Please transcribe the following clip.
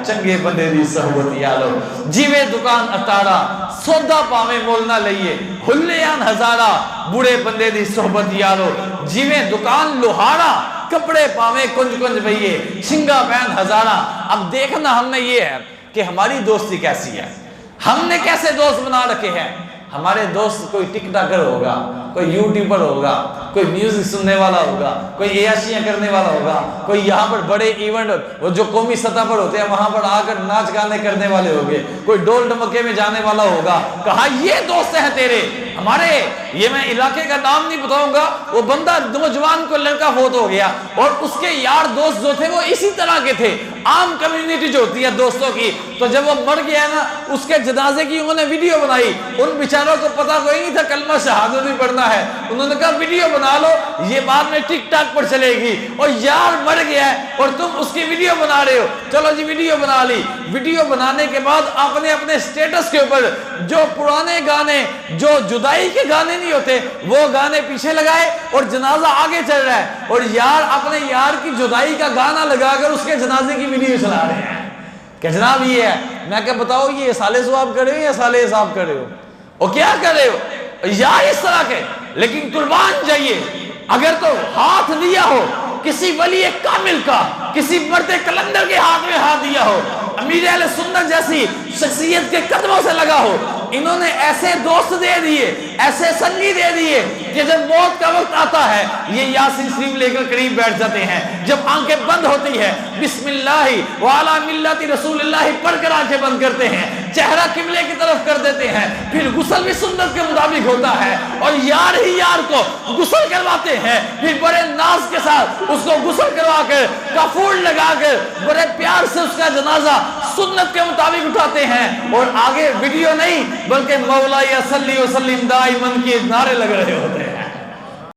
چنگے بندے دی صحبت یالو جیوے دکان اتارا سودا پاویں مول نہ لئیے ہلیان ہزارہ بوڑے بندے دی صحبت یالو جیوے دکان لوہارا کپڑے پاویں کنج کنج بھئیے شنگا پین ہزارہ اب دیکھنا ہم نے یہ ہے کہ ہماری دوستی کیسی ہے ہم نے کیسے دوست بنا رکھے ہیں ہمارے دوست کوئی ٹک ٹاکر ہوگا کوئی یوٹیوبر ہوگا کوئی میوزک سننے والا ہوگا کوئی عیاشیاں کرنے والا ہوگا کوئی یہاں پر بڑے ایونٹ وہ جو قومی سطح پر ہوتے ہیں وہاں پر آ کر ناچ گانے کرنے والے ہوگے کوئی ڈول ڈمکے میں جانے والا ہوگا کہا یہ دوست ہیں تیرے ہمارے یہ میں علاقے کا نام نہیں بتاؤں گا وہ بندہ نوجوان کو لڑکا فوت ہو گیا اور اس کے یار دوست جو تھے وہ اسی طرح کے تھے عام کمیونٹی جو ہوتی ہے دوستوں کی تو جب وہ مر گیا نا اس کے جنازے کی انہوں نے ویڈیو بنائی ان بیچاروں کو پتا کوئی نہیں تھا کلمہ شہادت بھی پڑھنا ہے انہوں نے کہا ویڈیو بنا لو یہ بعد میں ٹک ٹاک پر چلے گی اور یار مر گیا ہے اور تم اس کی ویڈیو بنا رہے ہو چلو جی ویڈیو بنا لی ویڈیو بنانے کے بعد آپ نے اپنے سٹیٹس کے اوپر جو پرانے گانے جو جدائی کے گانے نہیں ہوتے وہ گانے پیچھے لگائے اور جنازہ آگے چل رہا ہے اور یار اپنے یار کی جدائی کا گانا لگا کر اس کے جنازے کی ویڈیو چلا رہے ہیں کہ جناب یہ ہے میں کہا بتاؤ یہ سالے ثواب کر رہے ہو یا سالے حساب کر رہے ہو اور کیا کر رہے ہو یار اس طرح کے لیکن قربان جائیے اگر تو ہاتھ دیا ہو کسی ولی کامل کا کسی مرد کلندر کے ہاتھ میں ہاتھ دیا ہو امیر اہل سنت جیسی شخصیت کے قدموں سے لگا ہو انہوں نے ایسے دوست دے دیے ایسے سنگی دے دیے کہ جب موت کا وقت آتا ہے یہ یاسین شریف لے کر قریب بیٹھ جاتے ہیں جب آنکھیں بند ہوتی ہے بسم اللہ وعلی ملت رسول اللہ پڑھ کر آنکھیں بند کرتے ہیں چہرہ قبلے کی طرف کر دیتے ہیں پھر غسل بھی سنت کے مطابق ہوتا ہے اور یار ہی یار کو غسل کرواتے ہیں پھر بڑے ناز کے ساتھ اس کو غسل کروا کر کافور لگا کر بڑے پیار سے اس کا جنازہ سنت کے مطابق اٹھاتے ہیں اور آگے ویڈیو نہیں بلکہ مولا یا صلی وسلم دائمن کے نعرے لگ رہے ہوتے ہیں